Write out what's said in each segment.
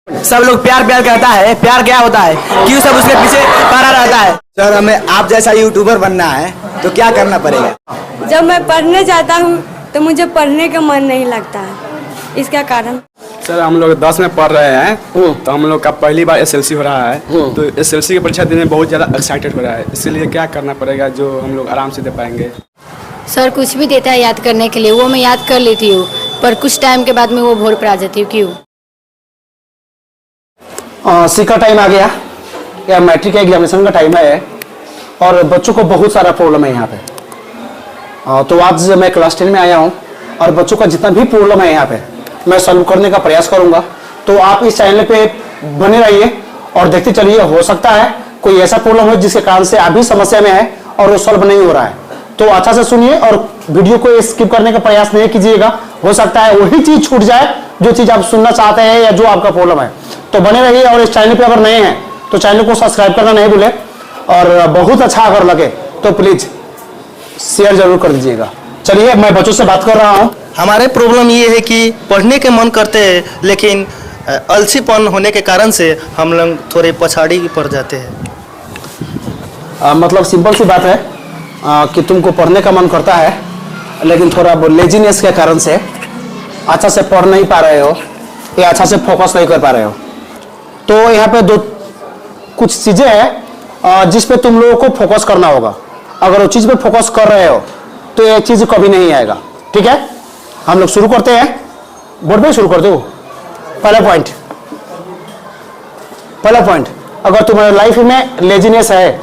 सब लोग प्यार प्यार कहता है, प्यार क्या होता है, क्यों सब उसके पीछे पड़ा रहता है। सर हमें आप जैसा यूट्यूबर बनना है तो क्या करना पड़ेगा? जब मैं पढ़ने जाता हूँ तो मुझे पढ़ने का मन नहीं लगता है, इसका कारण। सर हम लोग 10 में पढ़ रहे हैं तो हम लोग का पहली बार एसएलसी हो रहा है, तो एसएलसी की परीक्षा देने में बहुत ज़्यादा एक्साइटेड हो रहा है, इसीलिए क्या करना पड़ेगा जो हम लोग आराम से दे पाएंगे। सर कुछ भी देता है याद करने के लिए, वो मैं याद कर लेती हूँ, पर कुछ टाइम के बाद में वो भूल पर आ जाती हूँ। क्यों? सी का टाइम आ गया या मैट्रिक का एग्जामिनेशन का टाइम है और बच्चों को बहुत सारा प्रॉब्लम है यहाँ पे। तो आज मैं क्लास 10 में आया हूँ और बच्चों का जितना भी प्रॉब्लम है यहाँ पे मैं सॉल्व करने का प्रयास करूँगा। तो आप इस चैनल पे बने रहिए और देखते चलिए, हो सकता है कोई ऐसा प्रॉब्लम हो जिसके कारण से आप भी समस्या में है और वो सॉल्व नहीं हो रहा है। तो अच्छा से सुनिए और वीडियो को स्किप करने का प्रयास नहीं कीजिएगा, हो सकता है वही चीज छूट जाए जो चीज आप सुनना चाहते हैं या जो आपका प्रॉब्लम है। तो बने रहिए और इस चैनल पे अगर नए हैं तो चैनल को सब्सक्राइब करना नहीं भूले और बहुत अच्छा अगर लगे तो प्लीज शेयर जरूर कर दीजिएगा। चलिए मैं बच्चों से बात कर रहा हूँ। हमारे प्रॉब्लम ये है कि पढ़ने के मन करते हैं लेकिन आलसीपन होने के कारण से हम लोग थोड़े पछाड़ी पड़ जाते हैं। मतलब सिंपल सी बात है कि तुमको पढ़ने का मन करता है लेकिन थोड़ा लेजीनेस के कारण से अच्छा से पढ़ नहीं पा रहे हो या अच्छा से फोकस नहीं कर पा रहे हो। तो यहाँ पे कुछ चीज़ें हैं जिस पे तुम लोगों को फोकस करना होगा। अगर वो चीज़ पे फोकस कर रहे हो तो ये चीज़ कभी नहीं आएगा। ठीक है, हम लोग शुरू करते हैं। बोर्ड पे शुरू करते हो। पहला पॉइंट, अगर तुम्हारे लाइफ में लेजीनेस है,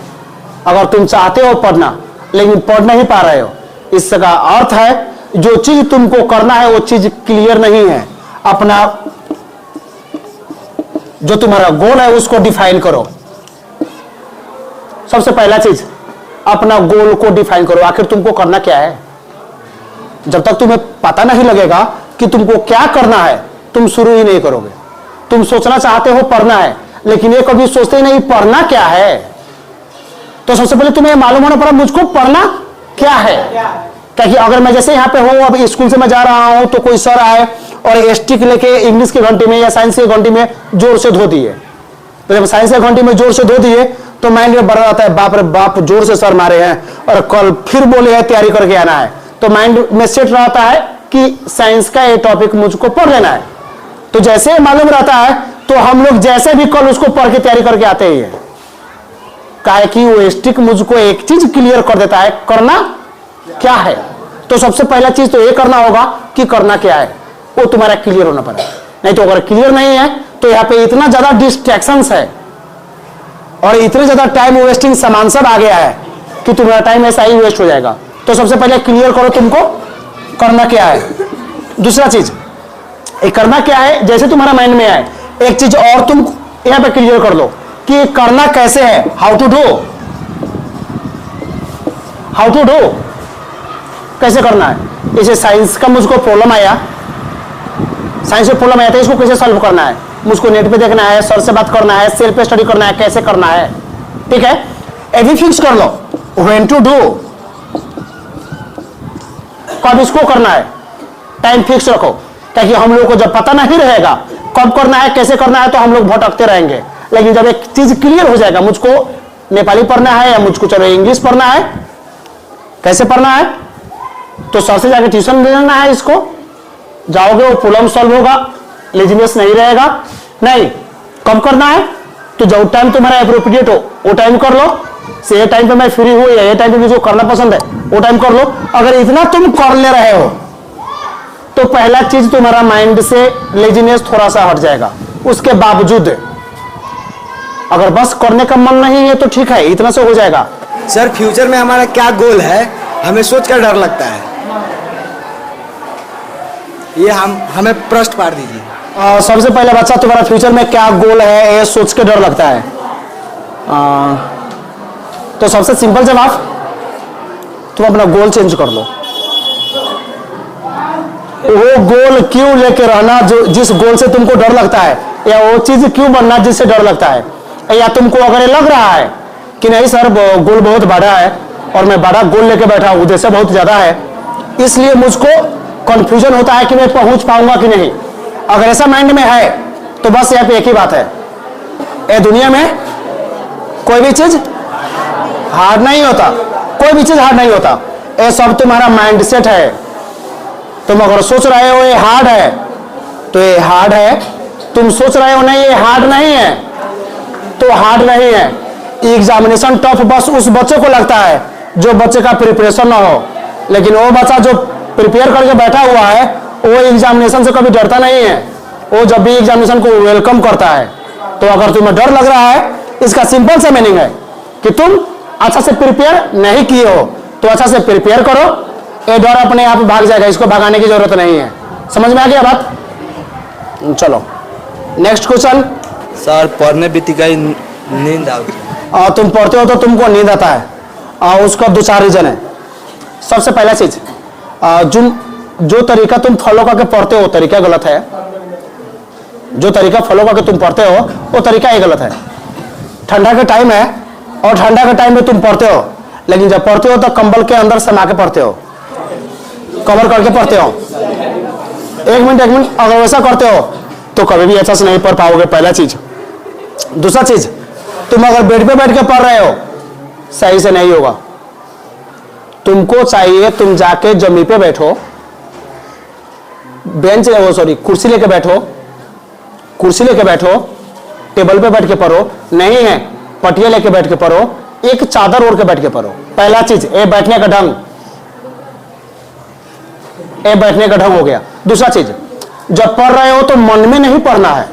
अगर तुम चाहते हो पढ़ना लेकिन पढ़ नहीं पा रहे हो, इसका अर्थ है जो चीज तुमको करना है वो चीज क्लियर नहीं है। अपना जो तुम्हारा गोल है उसको डिफाइन करो। सबसे पहला चीज अपना गोल को डिफाइन करो, आखिर तुमको करना क्या है। जब तक तुम्हें पता नहीं लगेगा कि तुमको क्या करना है तुम शुरू ही नहीं करोगे। तुम सोचना चाहते हो पढ़ना है लेकिन ये कभी सोचते ही नहीं पढ़ना क्या है। तो सबसे पहले तुम्हें मालूम होना पड़ा मुझको पढ़ना क्या है। क्योंकि अगर मैं जैसे यहाँ पे हूँ, अब स्कूल से मैं जा रहा हूँ तो कोई सर आए और स्टिक लेके इंग्लिश की घंटी में या साइंस की घंटी में जोर से धो दिए, तो जब साइंस की घंटी में जोर से धो दिए तो माइंड में बड़ा रहता है बाप रे बाप जोर से सर मारे हैं और कल फिर बोले हैं तैयारी करके आना है। तो माइंड में सेट रहता है कि साइंस का ये टॉपिक मुझको पढ़ लेना है। तो जैसे मालूम रहता है तो हम लोग जैसे भी कल उसको पढ़ के तैयारी करके आते ही है। काहे कि वो स्टिक मुझको एक चीज क्लियर कर देता है, करना क्या है। तो सबसे पहला चीज तो ये करना होगा कि करना क्या है, वो तुम्हारा क्लियर होना पड़ेगा। नहीं तो अगर क्लियर नहीं है तो यहाँ पे इतना ज्यादा डिस्ट्रैक्शंस है और इतने ज्यादा टाइम वेस्टिंग सामान सब आ गया है कि तुम्हारा टाइम ऐसा ही वेस्ट हो जाएगा। तो सबसे पहले क्लियर करो तुमको करना क्या है। दूसरा चीज ये करना क्या है, जैसे तुम्हारा माइंड में आए एक चीज और तुम यहाँ पे क्लियर कर लो कि करना कैसे है। हाउ टू डू, कैसे करना है। जैसे साइंस का मुझको प्रॉब्लम आया, साइंस में प्रॉब्लम आया था, इसको कैसे सॉल्व करना है, मुझको नेट पे देखना है, सर से बात करना है, सेल्फ स्टडी करना है, कैसे करना है। ठीक है, अभी फिक्स कर लो व्हेन टू डू, कब इसको करना है, टाइम फिक्स रखो। ताकि हम लोगों को जब पता नहीं रहेगा कब करना है कैसे करना है तो हम लोग भटकते रहेंगे। लेकिन जब एक चीज क्लियर हो जाएगा, मुझको नेपाली पढ़ना है या मुझको चलो इंग्लिश पढ़ना है, कैसे पढ़ना है, तो सर से जाके ट्यूशन लेना है, इसको जाओगे वो प्रॉब्लम सॉल्व होगा, लेजीनेस नहीं रहेगा। नहीं, कब करना है तो जो टाइम तुम्हारा एप्रोप्रिएट हो वो टाइम कर लो। से ये टाइम पे मैं फ्री हूँ या ये टाइम पे मुझे करना पसंद है वो टाइम कर लो। अगर इतना तुम कर ले रहे हो तो पहला चीज तुम्हारा माइंड से लेजीनेस थोड़ा सा हट जाएगा। उसके बावजूद अगर बस करने का मन नहीं है तो ठीक है, इतना से हो जाएगा। सर फ्यूचर में हमारा क्या गोल है, हमें सोचकर डर लगता है, ये हमें प्रश्न पार दीजिए। सबसे पहले बच्चा तुम्हारा फ्यूचर में क्या गोल है ये सोच के डर लगता है। तो सबसे सिंपल जवाब, तुम अपना गोल चेंज कर लो। वो गोल क्यों लेके रहना जो जिस गोल से तुमको डर लगता है, या वो चीज क्यों बनना जिससे डर लगता है। या तुमको अगर ये लग रहा है कि नहीं सर गोल बहुत बड़ा है और मैं बड़ा गोल लेके बैठा हूं, उद्देश्य बहुत ज्यादा है, इसलिए मुझको कंफ्यूजन होता है कि मैं पहुंच पाऊंगा कि नहीं। अगर ऐसा माइंड में है तो बस यहाँ पे एक ही बात है, ये दुनिया में कोई भी चीज हार्ड नहीं होता, कोई भी चीज हार्ड नहीं होता। ये सब तुम्हारा माइंडसेट है। तुम अगर सोच रहे हो ये हार्ड है तो ये हार्ड है, तुम सोच रहे हो नहीं ये हार्ड नहीं है तो हार्ड नहीं है। एग्जामिनेशन टफ बस उस बच्चे को लगता है जो बच्चे का प्रिपरेशन ना हो, लेकिन वो बच्चा जो प्रिपेयर करके बैठा हुआ है वो एग्जामिनेशन से कभी डरता नहीं है, वो जब भी एग्जामिनेशन को वेलकम करता है। तो अगर तुम्हें डर लग रहा है, इसका सिंपल सा मीनिंग है कि तुम अच्छा से प्रिपेयर नहीं किए हो, तो अच्छा से प्रिपेयर करो, ये डर अपने आप भाग जाएगा, इसको भगाने की जरूरत नहीं है। समझ में आ गया बात? चलो नेक्स्ट क्वेश्चन। सर पढ़ने बीती गई नींद आती। तुम पढ़ते हो तो तुमको नींद आता है, उसका 2-4 रीजन है। सबसे पहला चीज, जो तरीका तुम फॉलो करके पढ़ते हो तरीका गलत है। जो तरीका फॉलो करके तुम पढ़ते हो वो तरीका ही गलत है। ठंडा का टाइम है और ठंडा के टाइम में तुम पढ़ते हो, लेकिन जब पढ़ते हो तो कंबल के अंदर समा के पढ़ते हो, कवर करके पढ़ते हो। एक मिनट अगर वैसा करते हो तो कभी भी अच्छा से नहीं पढ़ पाओगे, पहला चीज। दूसरा चीज, तुम अगर बेड पे बैठ के पढ़ रहे हो सही से नहीं होगा। तुमको चाहिए तुम जाके जमीन पे बैठो, बेंच कुर्सी लेके बैठो, कुर्सी लेके बैठो, टेबल पे बैठ के पढ़ो, नहीं है पटिया लेके बैठ के पढ़ो, एक चादर ओढ़ के बैठ के पढ़ो। पहला चीज ये बैठने का ढंग, ये बैठने का ढंग हो गया। दूसरा चीज, जब पढ़ रहे हो तो मन में नहीं पढ़ना है।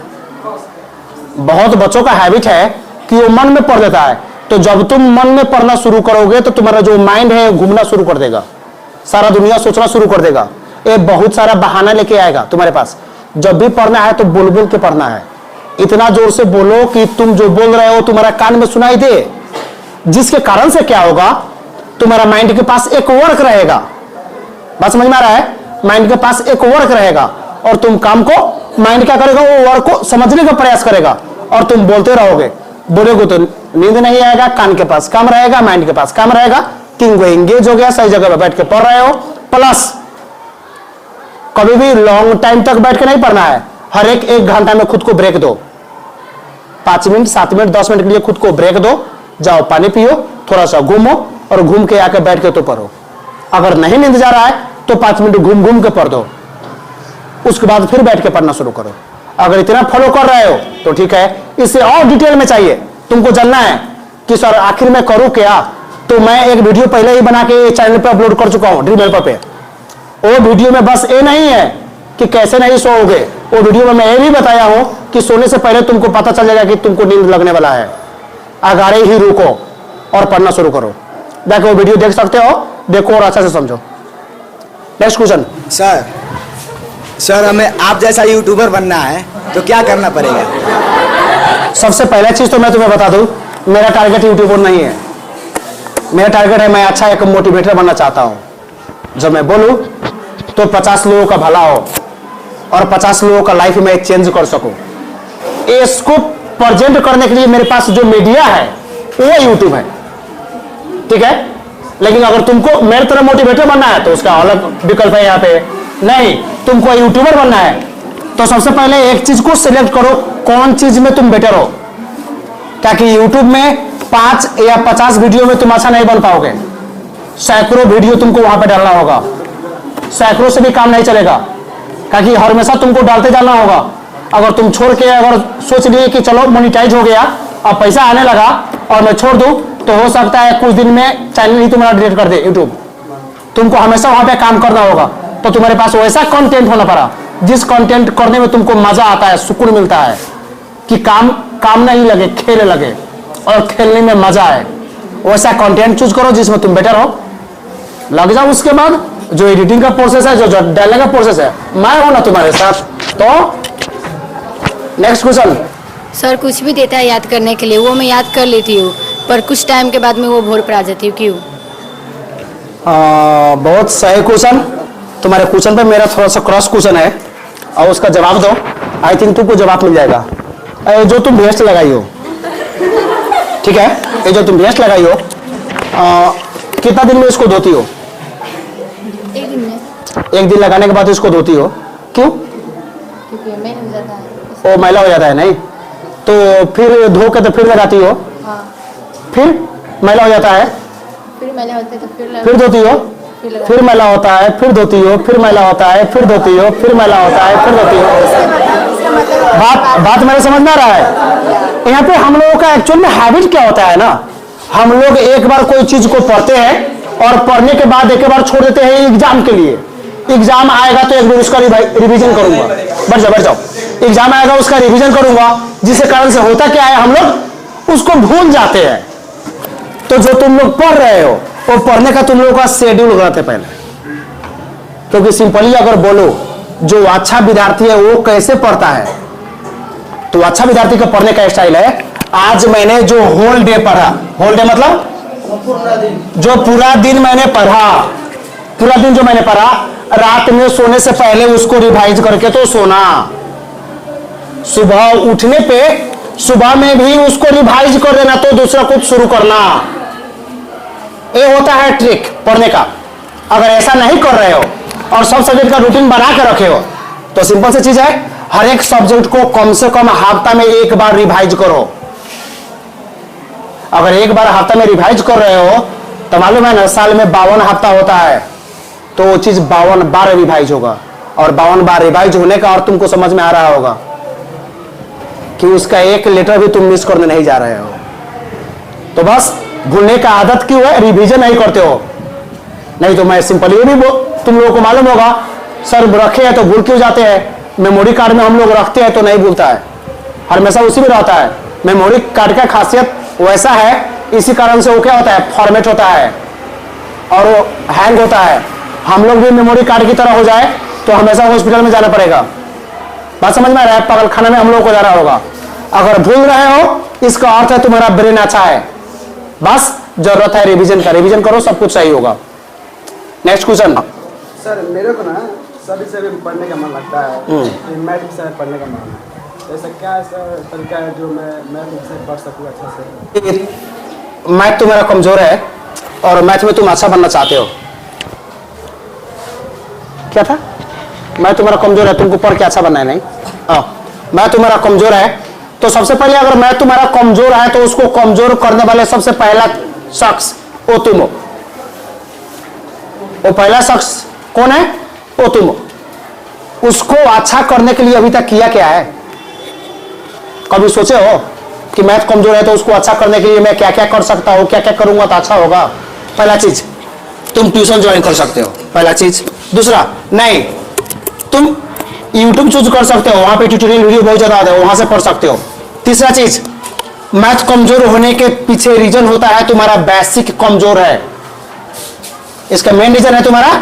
बहुत बच्चों का हैबिट है कि वो मन में पढ़ लेता है, तो जब तुम मन में पढ़ना शुरू करोगे तो तुम्हारा जो माइंड है घूमना शुरू कर देगा, सारा दुनिया सोचना शुरू कर देगा, ये बहुत सारा बहाना लेके आएगा तुम्हारे पास। जब भी पढ़ना है तो बोल बोल के पढ़ना है, इतना जोर से बोलो कि तुम जो बोल रहे हो तुम्हारा कान में सुनाई दे, जिसके कारण से क्या होगा, तुम्हारा माइंड के पास एक वर्क रहेगा। बात समझ में आ रहा है? माइंड के पास एक वर्क रहेगा और तुम काम को, माइंड क्या करेगा, वो वर्क को समझने का प्रयास करेगा और तुम बोलते रहोगे। बोलोगे तो नींद नहीं आएगा, कान के पास काम रहेगा, माइंड के पास काम रहेगा, किंग एंगेज हो गया, सही जगह पर बैठ के पढ़ रहे हो। प्लस कभी भी लॉन्ग टाइम तक बैठ के नहीं पढ़ना है, हर एक घंटा में खुद को ब्रेक दो, 5 मिनट 7 मिनट 10 मिनट के लिए खुद को ब्रेक दो, जाओ पानी पियो, थोड़ा सा घूमो और घूम के आके बैठ के तो पढ़ो। अगर नहीं नींद जा रहा है तो 5 मिनट घूम घूम के पढ़ दो, उसके बाद फिर बैठ के पढ़ना शुरू करो। अगर इतना फॉलो कर रहे हो तो ठीक है। इससे और डिटेल में चाहिए तुमको जानना है कि सर आखिर में करूं क्या, तो मैं एक वीडियो पहले ही बना के चैनल पे अपलोड कर चुका हूं, ड्रीम हेल्पर पे। वो वीडियो में बस ये नहीं है कि कैसे नहीं सोओगे, वो वीडियो में मैं ये भी बताया हूं कि सोने से पहले तुमको पता चल जाएगा कि तुमको नींद लगने वाला है, अगाड़े ही रुको और पढ़ना शुरू करो। देखो वो वीडियो देख सकते हो, देखो और अच्छा से समझो। Next question. सर हमें आप जैसा यूट्यूबर बनना है तो क्या करना पड़ेगा? सबसे पहला चीज तो मैं तुम्हें बता दूं, मेरा टारगेट यूट्यूबर नहीं है। मेरा टारगेट है मैं अच्छा एक मोटिवेटर बनना चाहता हूं। जब मैं बोलूं तो 50 लोगों का भला हो और 50 लोगों का लाइफ में चेंज कर सकूं। इसको प्रेजेंट करने के लिए मेरे पास जो मीडिया है वो यूट्यूब है, ठीक है। लेकिन अगर तुमको मेरे तरह मोटिवेटर बनना है तो उसका अलग विकल्प है यहाँ पे। नहीं, तुमको यूट्यूबर बनना है तो सबसे पहले एक चीज को सिलेक्ट करो, कौन चीज में तुम बेटर हो। ताकि यूट्यूब में 5 या 50 वीडियो में तुम अच्छा नहीं बन पाओगे, सैकड़ों वीडियो तुमको वहां पे डालना होगा। सैकड़ों से भी काम नहीं चलेगा, क्योंकि हमेशा तुमको डालते जाना होगा। अगर तुम छोड़ के अगर सोच लिए कि चलो मोनिटाइज हो गया, अब पैसा आने लगा और मैं छोड़ दूं, तो हो सकता है कुछ दिन में चैनल ही तुम्हारा डिलीट कर दे यूट्यूब। तुमको हमेशा वहां पे काम करना होगा, तो तुम्हारे पास वैसा कंटेंट होना पड़ा जिस कंटेंट करने में तुमको मजा आता है, सुकून मिलता है, कि काम नहीं लगे, खेलने लगे और खेलने में मजा आए। वैसा कंटेंट चूज करो जिसमें तुम बेटर हो, लग जाओ। उसके बाद जो एडिटिंग का प्रोसेस है, जो डालने का प्रोसेस है, मैं हूं ना तुम्हारे साथ। तो नेक्स्ट क्वेश्चन। सर कुछ भी देता है याद करने के लिए, वो मैं याद कर लेती हूँ, पर कुछ टाइम के बाद में वो भोर पर आ जाती हूँ, क्यों? बहुत सही क्वेश्चन। तुम्हारे क्वेश्चन पे मेरा थोड़ा सा क्रॉस क्वेश्चन है और उसका जवाब दो, आई थिंक तुमको जवाब मिल जाएगा। जो तुम वेस्ट लगाई हो, ठीक है, ये जो तुम वेस्ट लगाई हो, कितना दिन में इसको धोती हो? 1 दिन में। 1 दिन लगाने के बाद इसको धोती हो, क्यों? क्योंकि मैल हो जाता है। वो मैला हो जाता है नहीं, तो फिर धो के तो फिर लगाती हो, फिर मैला हो जाता है, फिर मैंने होते तो फिर धोती हो, फिर मैला होता है, फिर धोती हो, फिर मैला होता है, फिर धोती हो, फिर मैला होता है, फिर धोती हो। बात मेरे समझ में आ रहा है? यहाँ पे हम लोगों का एक्चुअल में हैबिट क्या होता है ना, हम लोग एक बार कोई चीज को पढ़ते हैं और पढ़ने के बाद एक बार छोड़ देते हैं एग्जाम के लिए। एग्जाम आएगा तो एक बार उसका रिवीजन करूंगा, बैठ जाओ, एग्जाम आएगा उसका रिवीजन करूंगा, जिसके कारण से होता क्या है, हम लोग उसको भूल जाते हैं। तो जो तुम लोग पढ़ रहे हो वो पढ़ने का तुम लोगों का शेड्यूल बनाते पहले, क्योंकि सिंपली अगर बोलो जो अच्छा विद्यार्थी है वो कैसे पढ़ता है, तो अच्छा विद्यार्थी का पढ़ने का स्टाइल है, आज मैंने जो होल डे पढ़ा, होल डे मतलब जो पूरा दिन मैंने पढ़ा, पूरा दिन जो मैंने पढ़ा, रात में सोने से पहले उसको रिवाइज करके तो सोना, सुबह उठने पे सुबह में भी उसको रिवाइज कर देना, तो दूसरा कुछ शुरू करना। ये होता है ट्रिक पढ़ने का। अगर ऐसा नहीं कर रहे हो और सब सब्जेक्ट का रूटीन बना के रखे हो तो सिंपल सी चीज है, हर एक सब्जेक्ट को कम से कम हफ्ता में एक बार रिवाइज करो। अगर एक बार हफ्ता में रिवाइज कर रहे हो तो मालूम है ना, साल में 52 हफ्ता होता है, तो वो चीज 52 बार रिवाइज होगा, और 52 बार रिवाइज होने का और तुमको समझ में आ रहा होगा कि उसका एक लेटर भी तुम मिस करने नहीं जा रहे हो। तो बस भूलने का आदत क्यों है, रिवीजन नहीं करते हो। नहीं तो मैं सिंपल ये भी तुम लोगों को मालूम होगा, सर रखे हैं तो भूल क्यों जाते हैं, मेमोरी कार्ड में हम लोग रखते हैं तो नहीं भूलता है, हमेशा उसी में रहता है। मेमोरी कार्ड का खासियत वैसा है, इसी कारण से वो क्या होता है, फॉर्मेट होता है और वो हैंग होता है। हम लोग भी मेमोरी कार्ड की तरह हो जाए तो हमेशा हॉस्पिटल में जाना पड़ेगा। बात समझ में आ रहा है? पागल खाना में हम लोग को जाना होगा। अगर भूल रहे हो इसका अर्थ है तुम्हारा ब्रेन अच्छा है, बस जरूरत है रिवीजन का, रिवीजन करो सब कुछ सही होगा। Next question. सर मेरे को ना सभी से पढ़ने का मन लगता है, मैथ विषय पढ़ने का मन है, ऐसा क्या ऐसा तरीका है जो मैं मैथ विषय पढ़ सकूँ अच्छा से? मैथ तुम्हारा कमजोर है और मैथ में तुम अच्छा बनना चाहते हो। क्या था? मैं तुम्हारा कमजोर है, तुमको पढ़ के अच्छा बनना है। नहीं, मैं तुम्हारा कमजोर है, तो सबसे पहले अगर मैं तुम्हारा कमजोर है तो उसको कमजोर करने वाले सबसे पहला शख्स वो तुम हो। वो पहला शख्स कौन है? वो तुम हो। उसको अच्छा करने के लिए अभी तक किया क्या है? कभी सोचे हो कि मैथ कमजोर है तो उसको अच्छा करने के लिए मैं क्या क्या कर सकता हूं, क्या क्या करूंगा तो अच्छा होगा? पहला चीज, तुम ट्यूशन ज्वाइन कर सकते हो, पहला चीज। दूसरा, नहीं तुम YouTube चूज कर सकते हो, वहां पे ट्यूटोरियल वीडियो बहुत ज्यादा है, वहां से पढ़ सकते हो। तीसरा चीज, मैथ कमजोर होने के पीछे रीजन होता है तुम्हारा बेसिक कमजोर है। इसका मेन रीजन है तुम्हारा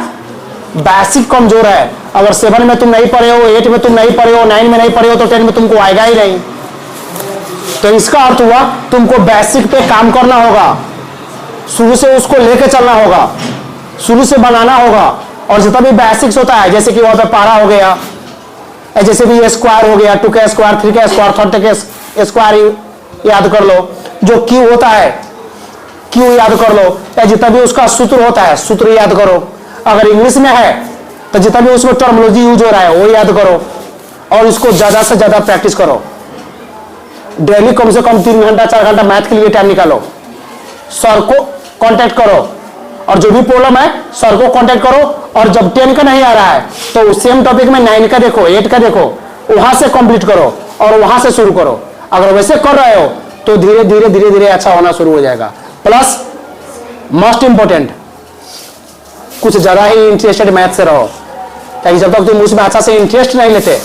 बेसिक कमजोर है। अगर 7 में तुम नहीं पढ़े हो, 8 में तुम नहीं पढ़े हो, 9 में नहीं पढ़े हो तो 10 में तुमको आएगा ही नहीं। तो इसका अर्थ हुआ तुमको बेसिक पे काम करना होगा, शुरू से उसको लेके चलना होगा, शुरू से बनाना होगा। और जितना भी बेसिक्स होता है, जैसे कि वहां पे पारा हो गया, जैसे भी स्क्वायर हो गया, 2 का स्क्वायर, 3 का स्क्वायर, 30 का स्क्वायर याद कर लो, जो क्यू होता है क्यू याद कर लो, या जितना भी उसका सूत्र होता है सूत्र याद करो। अगर इंग्लिश में है तो जितना भी उसमें टर्मिनोलॉजी यूज हो रहा है वो याद करो, और इसको ज्यादा से ज्यादा प्रैक्टिस करो। डेली कम से कम 3 घंटा 4 घंटा मैथ के लिए टाइम निकालो, सर को कांटेक्ट करो, और जो भी प्रॉब्लम है सर को कांटेक्ट करो। और जब 10 का नहीं आ रहा है तो सेम टॉपिक में 9 का देखो, 8 का देखो, वहां से कंप्लीट करो और वहां से शुरू करो। अगर वैसे कर रहे हो तो धीरे धीरे धीरे धीरे अच्छा होना शुरू हो जाएगा। प्लस मोस्ट इंपॉर्टेंट, कुछ ज्यादा ही इंटरेस्टेड मैथ से रहो, ताकि जब तक तुम उसमें अच्छा से इंटरेस्ट नहीं लेते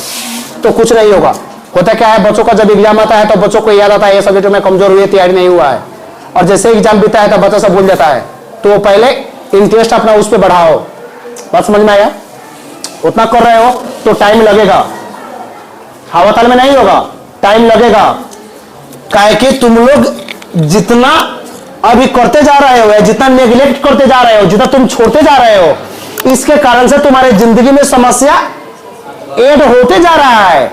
तो कुछ नहीं होगा। होता क्या है, बच्चों का जब एग्जाम आता है तो बच्चों को याद आता है ये सब्जेक्ट में कमजोर हुए, तैयारी नहीं हुआ है, और जैसे एग्जाम बीता है तो बच्चा सब भूल जाता है। तो पहले इंटरेस्ट अपना उस पर बढ़ाओ। बात समझ में आया? उतना कर रहे हो तो टाइम लगेगा, हवा ताल में नहीं होगा, टाइम लगेगा। काहे कि तुम लोग जितना अभी करते जा रहे हो या जितना नेग्लेक्ट करते जा रहे हो, जितना तुम छोड़ते जा रहे हो, इसके कारण से तुम्हारे जिंदगी में समस्या ऐड होते जा रहा है।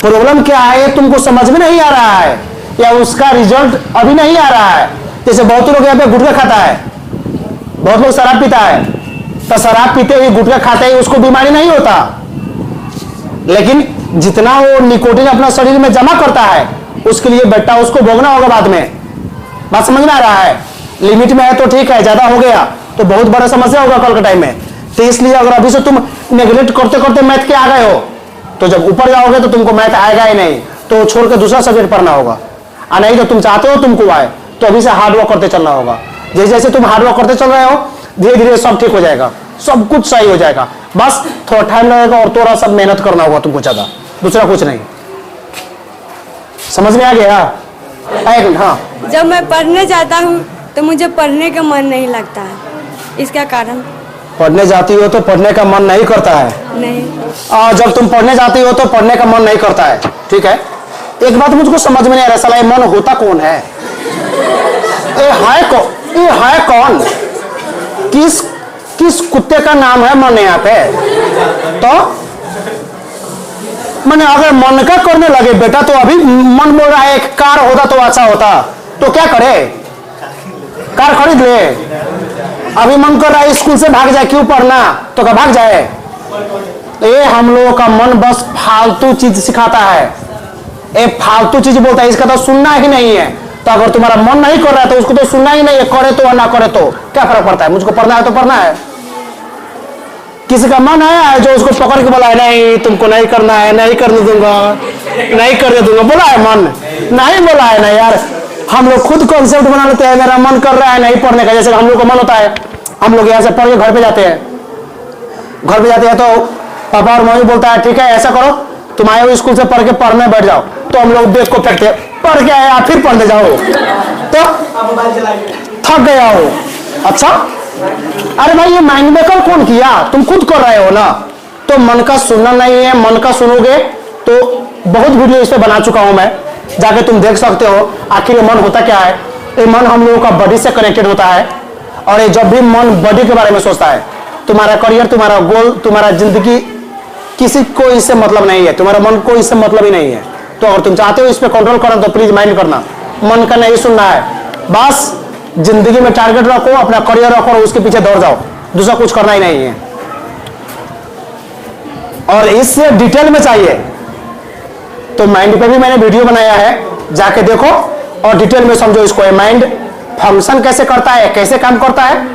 प्रॉब्लम क्या है ये तुमको समझ में नहीं आ रहा है, या उसका रिजल्ट अभी नहीं आ रहा है। जैसे बहुत लोग यहाँ पे गुटखा खाता है, बहुत लोग शराब पीता है, तो शराब पीते हुए गुटखा खाते ही उसको बीमारी नहीं होता, लेकिन जितना वो निकोटिन अपना शरीर में जमा करता है उसके लिए बेटा उसको भोगना होगा बाद में। बात समझ में आ रहा है? लिमिट में है तो ठीक है, ज्यादा हो गया तो बहुत बड़ा समस्या होगा कल के टाइम में। तो इसलिए अगर अभी से तुम नेग्लेक्ट करते करते मैथ के आ गए हो तो जब ऊपर जाओगे तो तुमको मैथ आएगा ही नहीं, तो छोड़ के दूसरा सब्जेक्ट पढ़ना होगा। और नहीं तो तुम चाहते हो तुमको आए तो अभी से हार्ड वर्क करते चलना होगा। जैसे जैसे तुम हार्ड वर्क करते चल रहे हो धीरे धीरे सब ठीक हो जाएगा, सब कुछ सही हो जाएगा। बस थोड़ा टाइम लगेगा और थोड़ा सा मेहनत करना होगा तुमको, ज्यादा दूसरा कुछ नहीं। समझ में आ गया? एक मिनट। हाँ, जब मैं पढ़ने जाता हूँ तो मुझे पढ़ने का मन नहीं लगता है, इसका कारण? पढ़ने जाती हो तो पढ़ने का मन नहीं करता है? नहीं। जब तुम पढ़ने जाती हो तो पढ़ने का मन नहीं करता है, ठीक है। एक बात मुझको समझ में नहीं आ रहा, साला ये मन होता कौन है? ये है कौन? किस कुत्ते का नाम है मन यहाँ पे? तो मैंने अगर मन का करने लगे बेटा तो अभी मन बोल रहा है एक कार होता तो अच्छा होता, तो क्या करे? कार खरीद ले। अभी मन कर रहा है स्कूल से भाग जाए, क्यों पढ़ना, तो क्या भाग जाए? ये हम लोगों का मन बस फालतू चीज सिखाता है, ये फालतू चीज बोलता है, इसका तो सुनना ही नहीं है। तो अगर तुम्हारा मन नहीं कर रहा है तो उसको तो सुनना ही नहीं है, करे तो और ना करे तो क्या फर्क पड़ता है? मुझको पढ़ना है तो पढ़ना है। किसी का मन है जो उसको पकड़ के बोला है नहीं तुमको नहीं करना है, नहीं करने दूंगा, नहीं करने दूंगा, बोला है मन? नहीं बोला है ना यार। हम लोग खुद कॉन्सेप्ट बना लेते हैं, मेरा मन कर रहा है नहीं पढ़ने का। जैसे हम लोग को मन होता है, हम लोग यहाँ से पढ़ के घर पे जाते हैं, घर पे जाते हैं तो पापा और मम्मी बोलता है ठीक है ऐसा करो, तुम आए हो स्कूल से पढ़ के पढ़ने बैठ जाओ, तो हम लोग बैग को फेंकते पढ़ के आया फिर पढ़ने जाओ, तो थक गया हो। अच्छा, अरे भाई ये माइंड मेकर कौन किया? तुम खुद कर रहे हो ना। तो मन का सुनना नहीं है, मन का सुनोगे तो बहुत वीडियो इस पे बना चुका हूं मैं, जाके तुम देख सकते हो आखिर ये मन होता क्या है। ये मन हम लोगों का बॉडी से कनेक्टेड होता है, और ये जब भी मन बॉडी के बारे में सोचता है, तुम्हारा करियर, तुम्हारा गोल, तुम्हारा जिंदगी, किसी को इससे मतलब नहीं है, तुम्हारा मन को इससे मतलब ही नहीं है। तो अगर तुम चाहते हो इस पे कंट्रोल करना तो प्लीज माइंड करना, मन का नहीं सुनना है। बस जिंदगी में टारगेट रखो, अपना करियर रखो और उसके पीछे दौड़ जाओ, दूसरा कुछ करना ही नहीं है। और इससे डिटेल में चाहिए तो माइंड पे भी मैंने वीडियो बनाया है, जाके देखो और डिटेल में समझो इसको। माइंड फंक्शन कैसे करता है, कैसे काम करता है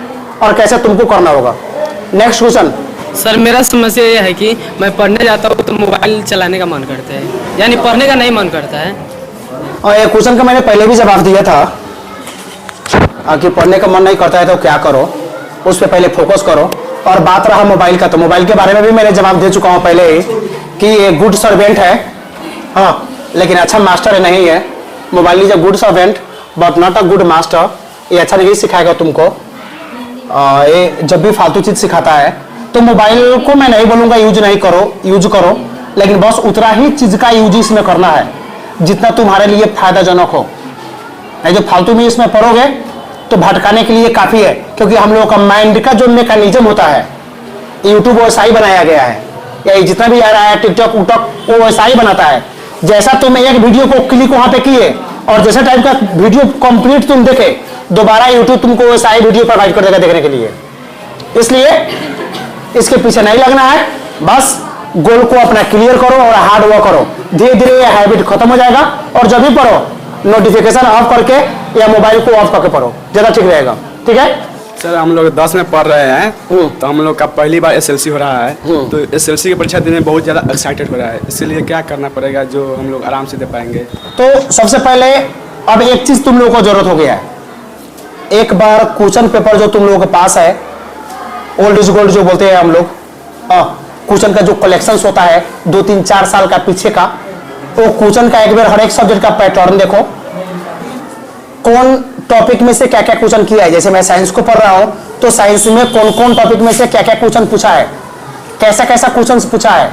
और कैसे तुमको करना होगा। Next question. सर मेरा समस्या ये है कि मैं पढ़ने जाता हूँ तो मोबाइल चलाने का मन करता है, यानी पढ़ने का नहीं मन करता है। और ये क्वेश्चन का मैंने पहले भी जवाब दिया था कि पढ़ने का मन नहीं करता है तो क्या करो, उस पर पहले फोकस करो। और बात रहा मोबाइल का, तो मोबाइल के बारे में भी मैंने जवाब दे चुका हूँ पहले ही कि ये गुड सर्वेंट है, हाँ, लेकिन अच्छा मास्टर नहीं है। Mobile is a good servant but not a good master. ये अच्छा नहीं सिखाएगा तुमको, ये जब भी फालतू चीज सिखाता है। तो मोबाइल को मैं नहीं बोलूंगा यूज नहीं करो, यूज करो, लेकिन बस उतना ही चीज का यूज इसमें करना है जितना तुम्हारे लिए फायदाजनक हो। नहीं जो फालतू में इसमें पढ़ोगे तो भटकाने के लिए काफी है, क्योंकि हम लोगों का माइंड का जो मैकेनिज्म होता है, यूट्यूब वैसा ही बनाया गया है, या जितना भी आ रहा है टिकटॉक उटॉक वो वैसा ही बनाता है। जैसा तुम एक वीडियो को क्लिक वहां पे किए और जैसे टाइप का वीडियो कंप्लीट तुम देखे, दोबारा यूट्यूब तुमको वैसा ही वीडियो प्रोवाइड कर देगा देखने के लिए। इसलिए इसके पीछे नहीं लगना है, बस गोल को अपना क्लियर करो और हार्ड वर्क करो। धीरे धीरे ये हैबिट खत्म हो जाएगा, और जब भी पढ़ो नोटिफिकेशन ऑफ करके या मोबाइल को ऑफ करके पढ़ो, ज्यादा ठीक रहेगा। ठीक है सर, हम लोग 10 में पढ़ रहे हैं, तो हम लोग का पहली बार एसएलसी हो रहा है, तो एसएलसी की परीक्षा देने में बहुत ज़्यादा एक्साइटेड हो रहा है। इसलिए क्या करना पड़ेगा जो हम लोग आराम से दे पाएंगे? तो सबसे पहले अब एक चीज तुम लोगों को जरूरत हो गया है, एक बार क्वेश्चन पेपर जो तुम लोगों के पास है, ओल्ड इज गोल्ड जो बोलते हैं हम लोग, क्वेश्चन का जो कलेक्शन होता है 2-3-4 साल का पीछे का, वो क्वेश्चन का एक बार हर एक सब्जेक्ट का पैटर्न देखो, कौन टॉपिक में से क्या क्या क्वेश्चन किया है। जैसे मैं साइंस को पढ़ रहा हूं तो साइंस में कौन कौन टॉपिक में से क्या क्या क्वेश्चन पूछा है, कैसा कैसा क्वेश्चन पूछा है,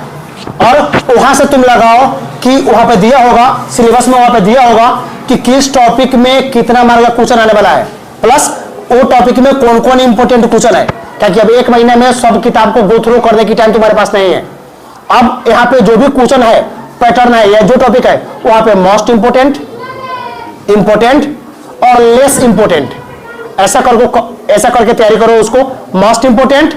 और वहां से तुम लगाओ कि वहां पे दिया होगा सिलेबस में, वहां पे दिया होगा कि किस टॉपिक में कितना मार्क का क्वेश्चन आने वाला है, प्लस वो टॉपिक में कौन कौन इंपोर्टेंट क्वेश्चन है। ताकि अब 1 महीने में सब किताब को गो थ्रू करने की टाइम तुम्हारे पास नहीं है। अब यहाँ पे जो भी क्वेश्चन है, पैटर्न है या जो टॉपिक है, वहां पे मोस्ट इंपोर्टेंट, इंपोर्टेंट और लेस इंपोर्टेंट, ऐसा करके तैयारी करो उसको। मोस्ट इंपोर्टेंट,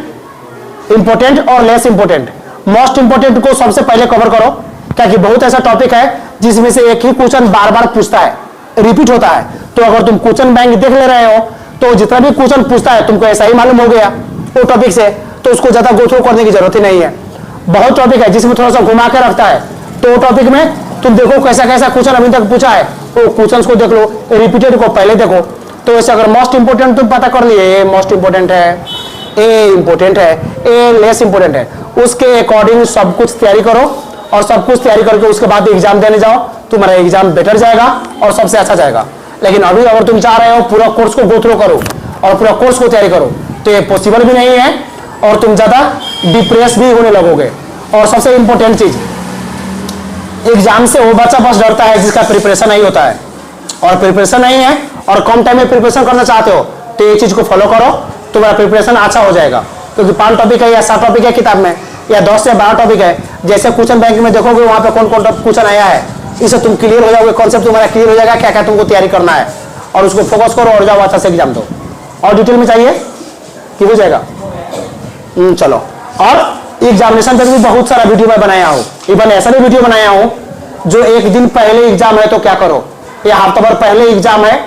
इंपोर्टेंट और लेस इंपोर्टेंट। मोस्ट इंपोर्टेंट को सबसे पहले कवर करो, क्या कि बहुत ऐसा टॉपिक है जिसमें से एक ही क्वेश्चन बार बार पूछता है, रिपीट होता है। तो अगर तुम क्वेश्चन बैंक देख ले रहे हो तो जितना भी क्वेश्चन पूछता है तुमको ऐसा ही मालूम हो गया वो टॉपिक से, तो उसको ज्यादा गो थ्रू करने की जरूरत ही नहीं है। बहुत टॉपिक है जिसमें थोड़ा सा घुमा के रखता है, तो वो टॉपिक में तुम देखो कैसा कैसा क्वेश्चन अभी तक पूछा है, वो क्वेश्चन को देख लो, रिपीटेड को पहले देखो। तो ऐसे अगर मोस्ट इंपोर्टेंट तुम पता कर लिए, ए मोस्ट इंपोर्टेंट है, ए इंपोर्टेंट है, ए लेस इंपोर्टेंट है, उसके अकॉर्डिंग सब कुछ तैयारी करो और सब कुछ तैयारी करके उसके बाद एग्जाम देने जाओ, तुम्हारा एग्जाम बेटर जाएगा और सबसे अच्छा जाएगा। लेकिन अभी अगर तुम चाह रहे हो पूरा कोर्स को गो थ्रू करो और पूरा कोर्स को तैयारी करो तो ये पॉसिबल भी नहीं है और तुम ज्यादा डिप्रेस भी होने लगोगे। और सबसे इंपॉर्टेंट चीज, एग्जाम से वो बच्चा बस डरता है जिसका प्रिपरेशन नहीं होता है, और प्रिपरेशन नहीं है और कम टाइम में प्रिपरेशन करना चाहते हो तो ये चीज को फॉलो करो, तुम्हारा प्रिपरेशन अच्छा हो जाएगा। क्योंकि 5 टॉपिक है या 7 टॉपिक है किताब में या 10 से 12 टॉपिक है, जैसे क्वेश्चन बैंक में देखोगे वहां पे कौन कौन क्वेश्चन आया है, इससे तुम क्लियर हो जाओगे, कॉन्सेप्ट तुम्हारा क्लियर हो जाएगा, क्या क्या तुमको तैयारी करना है और उसको फोकस करो और जाओ अच्छा से एग्जाम दो। और डिटेल में चाहिए कि हो जाएगा? चलो। और एग्जामिनेशन तक भी बहुत सारा वीडियो मैं बनाया हूँ, इवन ऐसा भी वीडियो बनाया हूँ जो एक दिन पहले एग्जाम है तो क्या करो, या हफ्ता भर पहले एग्जाम है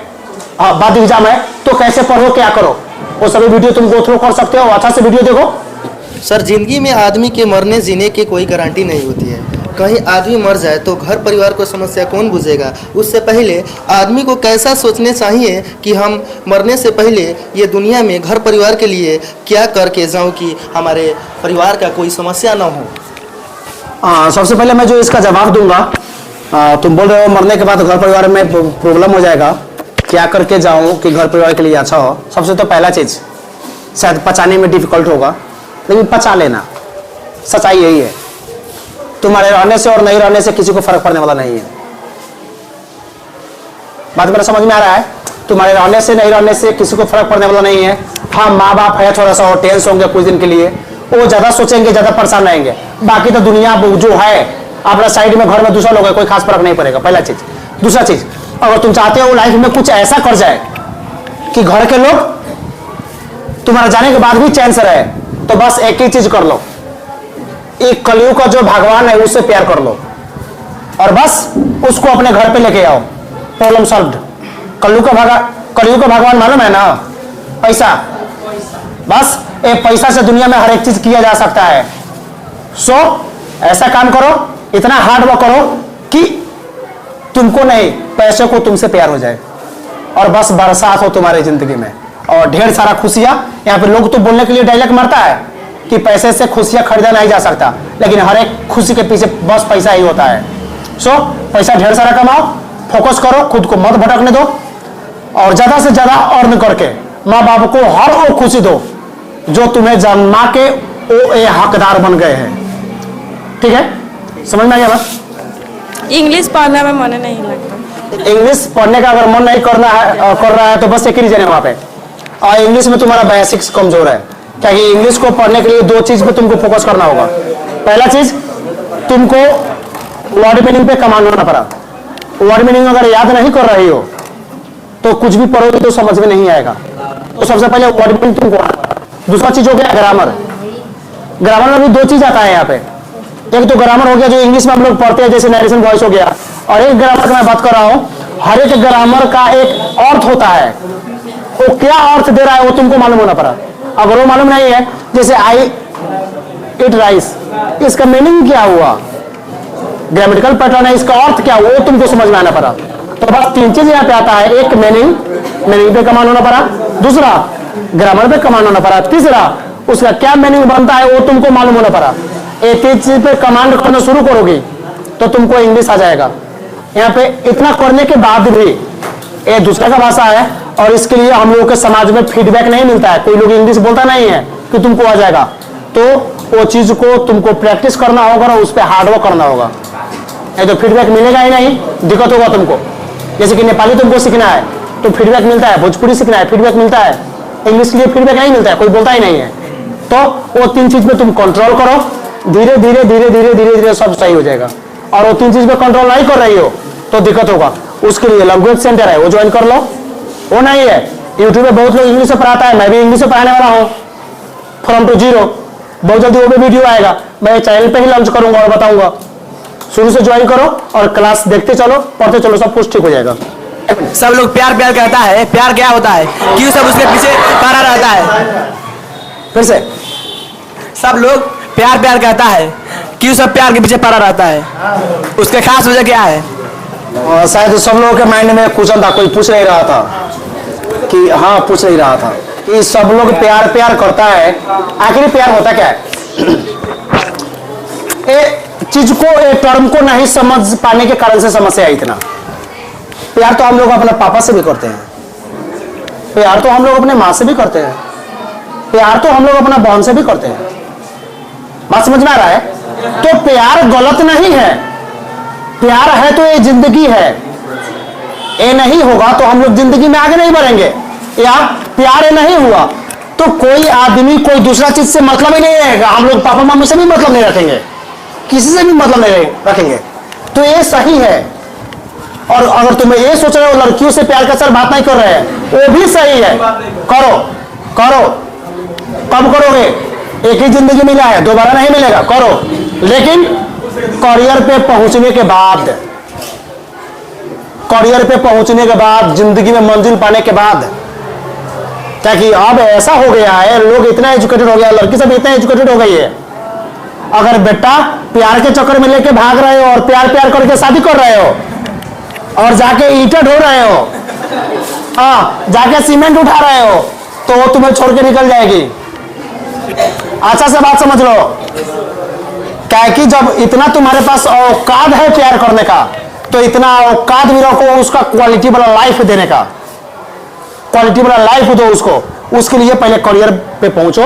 बाद एग्जाम है तो कैसे पढ़ो क्या करो, वो सभी वीडियो तुम गो थ्रू कर सकते हो। अच्छा से वीडियो देखो। सर, जिंदगी में आदमी के मरने जीने की कोई गारंटी नहीं होती है। कहीं आदमी मर जाए तो घर परिवार को समस्या कौन बुझेगा? उससे पहले आदमी को कैसा सोचने चाहिए कि हम मरने से पहले ये दुनिया में घर परिवार के लिए क्या करके जाऊं कि हमारे परिवार का कोई समस्या ना हो। सबसे पहले मैं जो इसका जवाब दूंगा, तुम बोल रहे हो मरने के बाद घर परिवार में प्रॉब्लम हो जाएगा, क्या करके जाऊं कि घर परिवार के लिए अच्छा हो। सबसे तो पहला चीज शायद पचाने में डिफिकल्ट होगा, लेकिन पचा लेना। सच्चाई यही है, तुम्हारे रहने से और नहीं रहने से किसी को फर्क पड़ने वाला नहीं है। बात मेरा समझ में आ रहा है? तुम्हारे रहने से नहीं रहने से किसी को फर्क पड़ने वाला नहीं है। हाँ, माँ बाप है, थोड़ा सा और टेंस होंगे कुछ दिन के लिए, वो ज्यादा सोचेंगे, ज्यादा परेशान रहेंगे। बाकी तो दुनिया जो है अपना साइड में, घर में दूसरा लोग है, कोई खास फर्क नहीं पड़ेगा। पहला चीज। दूसरा चीज, अगर तुम चाहते हो लाइफ में कुछ ऐसा कर जाए कि घर के लोग तुम्हारे जाने के बाद भी चैन से रहे, तो बस एक ही चीज कर लो, एक कलयुग का जो भगवान है उससे प्यार कर लो और बस उसको अपने घर पे लेके आओ, प्रॉब्लम सॉल्व्ड। कलयुग का भगवान मालूम है ना? पैसा। बस एक पैसा से दुनिया में हर एक चीज किया जा सकता है। सो ऐसा काम करो, इतना हार्ड वर्क करो कि तुमको नहीं, पैसे को तुमसे प्यार हो जाए और बस बरसात हो तुम्हारी जिंदगी में और ढेर सारा खुशियां। यहाँ पे लोग तो बोलने के लिए डायलॉग मारता है कि पैसे से खुशियां खरीदा नहीं जा सकता, लेकिन हर एक खुशी के पीछे बस पैसा ही होता है। सो पैसा ढेर सारा कमाओ, फोकस करो, खुद को मत भटकने दो और ज्यादा से ज्यादा अर्न करके माँ बाप को हर वो खुशी दो जो तुम्हें जन्मा के वो हकदार बन गए हैं। ठीक है, समझ में आ गया बस? इंग्लिश पढ़ने में मन नहीं लगता। इंग्लिश पढ़ने का अगर मन नहीं कर रहा है तो बस एक ही रीजन है वहां पे, और इंग्लिश में तुम्हारा बेसिक्स कमजोर है। क्या कि इंग्लिश को पढ़ने के लिए 2 चीज पे तुमको फोकस करना होगा। पहला चीज, तुमको वर्ड मीनिंग पे कमांड होना पड़ा। वर्ड मीनिंग अगर याद नहीं कर रही हो तो कुछ भी पढ़ोगे तो समझ में नहीं आएगा। तो सबसे पहले वर्ड मीनिंग तुमको आना। दूसरा चीज हो गया ग्रामर। ग्रामर में भी 2 चीज आता है यहाँ पे। एक तो ग्रामर हो गया जो इंग्लिश में हम लोग पढ़ते हैं, जैसे नरेशन वॉइस हो गया, और एक ग्रामर का मैं बात कर रहा हूँ, हर एक ग्रामर का एक अर्थ होता है। वो क्या अर्थ दे रहा है वो तुमको मालूम होना पड़ा। अगर वो मालूम नहीं है, जैसे आई इट राइस, इसका मीनिंग क्या हुआ, ग्रामेटिकल पैटर्न है, इसका अर्थ क्या हुआ, वो तुमको समझ में आना पड़ा। तो बस 3 चीज यहाँ पे आता है, एक मीनिंग पे कमांड होना पड़ा, दूसरा ग्रामर पे कमांड होना पड़ा, तीसरा उसका क्या मीनिंग बनता है वो तुमको मालूम होना पड़ा। एक चीज पे कमांड करना शुरू करोगे तो तुमको इंग्लिश आ जाएगा। यहाँ पे इतना करने के बाद भी ये दूसरा का भाषा है और इसके लिए हम लोगों के समाज में फीडबैक नहीं मिलता है। कोई लोग इंग्लिश बोलता नहीं है कि तुमको आ जाएगा, तो वो चीज को तुमको प्रैक्टिस करना होगा और उस पर हार्डवर्क करना होगा। नहीं तो फीडबैक मिलेगा ही नहीं, दिक्कत होगा तुमको। जैसे कि नेपाली तुमको सीखना है तो फीडबैक मिलता है, भोजपुरी सीखना है फीडबैक मिलता है, इंग्लिश के लिए फीडबैक नहीं मिलता है, कोई बोलता ही नहीं है। तो वो 3 चीज पे तुम कंट्रोल करो, धीरे धीरे धीरे धीरे धीरे धीरे सब सही हो जाएगा। और वो 3 चीज पे कंट्रोल नहीं कर रही हो तो दिक्कत होगा। उसके लिए लैंग्वेज सेंटर है, वो ज्वाइन कर लो। वो नहीं है, यूट्यूब पे बहुत लोग इंग्लिश से पढ़ाता है, मैं भी इंग्लिश से पढ़ाने वाला हूँ, फ्रॉम टू जीरो। बहुत जल्दी वो भी वीडियो आएगा, मैं चैनल पे ही लॉन्च करूंगा और बताऊंगा शुरू से ज्वाइन करो और क्लास देखते चलो, पढ़ते चलो, सब कुछ ठीक हो जाएगा। सब लोग प्यार प्यार कहता है, प्यार क्या होता है, क्यों सब उसके पीछे पड़ा रहता है? फिर से सब लोग प्यार प्यार कहता है, क्यों सब प्यार के पीछे पड़ा रहता है, उसके खास वजह क्या है? शायद सब लोगों के माइंड में क्वेश्चन था, कोई पूछ नहीं रहा था कि हाँ, पूछ नहीं रहा था कि सब लोग प्यार प्यार करता है, आखिर प्यार होता क्या है? चीज को, टर्म को नहीं समझ पाने के कारण से समस्या है इतना। प्यार तो हम लोग अपने पापा से भी करते हैं, प्यार तो हम लोग अपने माँ से भी करते हैं, प्यार तो हम लोग अपना बहन से भी करते हैं। बात समझ में आ रहा है? तो प्यार गलत नहीं है, प्यार है तो ये जिंदगी है, ये नहीं होगा तो हम लोग जिंदगी में आगे नहीं बढ़ेंगे। या प्यार ये नहीं हुआ तो कोई आदमी कोई दूसरा चीज से मतलब ही नहीं रहेगा। हम लोग पापा मम्मी से भी मतलब नहीं रखेंगे, किसी से भी मतलब नहीं रखेंगे, तो ये सही है। और अगर तुम्हें ये सोच रहे हो लड़कियों से प्यार का सर बात नहीं कर रहे हैं, वो भी सही है, करो करो। कब करोगे? एक ही जिंदगी मिला है, दोबारा नहीं मिलेगा, करो। लेकिन करियर पे पहुंचने के बाद, करियर पे पहुंचने के बाद, जिंदगी में मंजिल पाने के बाद, ताकि अब ऐसा हो गया है, लोग इतना एजुकेटेड हो गया, लड़की सब इतना एजुकेटेड हो गई है। अगर बेटा प्यार के चक्कर में लेके भाग रहे हो और प्यार प्यार करके शादी कर रहे हो और जाके ईंटें ढो रहे हो, हाँ, जाके सीमेंट उठा रहे हो, तो वो तुम्हें छोड़ के निकल जाएगी। अच्छा से बात समझ लो, क्या कि जब इतना तुम्हारे पास औकात है प्यार करने का, तो इतना औकात भी रखो उसका क्वालिटी वाला लाइफ देने का, क्वालिटी वाला लाइफ दो उसको। उसके लिए पहले करियर पे पहुंचो,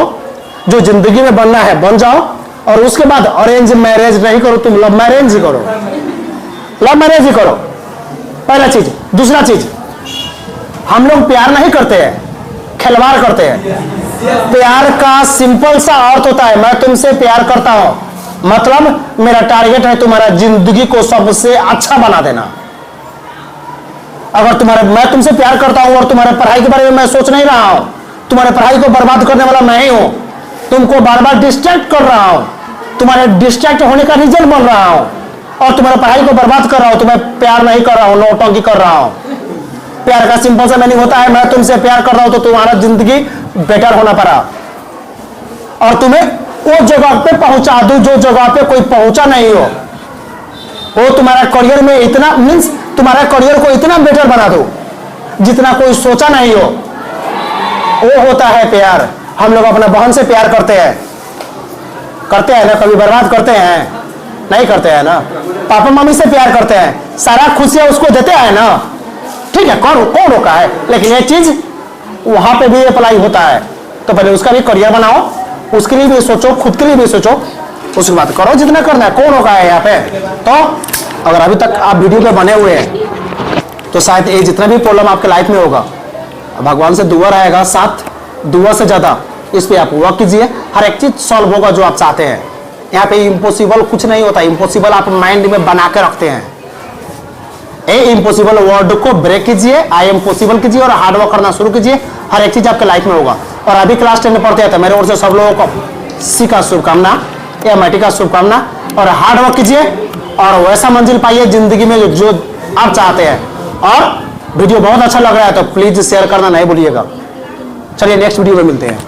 जो जिंदगी में बनना है बन जाओ, और उसके बाद अरेंज मैरिज नहीं करो, तुम लव मैरिज ही करो, लव मैरिज ही करो, पहला चीज। दूसरा चीज, हम लोग प्यार नहीं करते हैं, खिलवाड़ करते हैं। प्यार का सिंपल सा अर्थ होता है, मैं तुमसे प्यार करता हूं, मतलब मेरा टारगेट है तुम्हारा जिंदगी को सबसे अच्छा बना देना। अगर मैं तुमसे प्यार करता हूं और तुम्हारे पढ़ाई के बारे में मैं सोच नहीं रहा हूं, तुम्हारे पढ़ाई को बर्बाद करने वाला मैं ही हूं, तुमको बार बार डिस्ट्रैक्ट कर रहा हूं, तुम्हारे डिस्ट्रैक्ट होने का रीजन बन रहा हूं, और तुम्हारे पढ़ाई को बर्बाद कर रहा हूं, तुम्हें प्यार नहीं कर रहा हूं, नौटंकी कर रहा हूं। प्यार का सिंपल सा मीनिंग होता है, मैं तुमसे प्यार कर रहा हूं तो तुम्हारा जिंदगी बेटर होना पड़ा, और तुम्हें वो जगह पे पहुंचा दूं जो जगह पे कोई पहुंचा नहीं हो, वो तुम्हारा करियर में इतना मीन्स तुम्हारा करियर को इतना बेटर बना दो जितना कोई सोचा नहीं हो, वो होता है प्यार। हम लोग अपना बहन से प्यार करते हैं ना, कभी बर्बाद करते हैं? नहीं करते हैं ना। पापा मम्मी से प्यार करते हैं, सारा खुशियां उसको देते हैं ना, ठीक है, कौन रोका है? लेकिन ये चीज वहां पे भी अप्लाई होता है, तो पहले उसका भी करियर बनाओ, उसके लिए भी सोचो, खुद के लिए भी सोचो, उसके बाद करो जितना करना है। कौन रोका है यहाँ पे? तो अगर अभी तक आप वीडियो पे बने हुए हैं तो शायद ये जितना भी प्रॉब्लम आपके लाइफ में होगा, भगवान से दुआ रहेगा, साथ दुआ से ज्यादा इस पे आप वर्क कीजिए, हर एक चीज सॉल्व होगा जो आप चाहते हैं। यहाँ पे इम्पॉसिबल कुछ नहीं होता, इम्पॉसिबल आप माइंड में बना के रखते हैं। ए इम्पॉसिबल वर्ड को ब्रेक कीजिए, आई एम पॉसिबल कीजिए और हार्ड वर्क करना शुरू कीजिए, हर एक चीज आपके लाइफ में होगा। और अभी क्लास 10 में पढ़ते हैं तो मेरे ओर से सब लोगों को सी का शुभकामना, MIT का शुभकामना, और हार्ड वर्क कीजिए और वैसा मंजिल पाइए जिंदगी में जो आप चाहते हैं। और वीडियो बहुत अच्छा लग रहा है तो प्लीज शेयर करना नहीं भूलिएगा। चलिए नेक्स्ट वीडियो में मिलते हैं।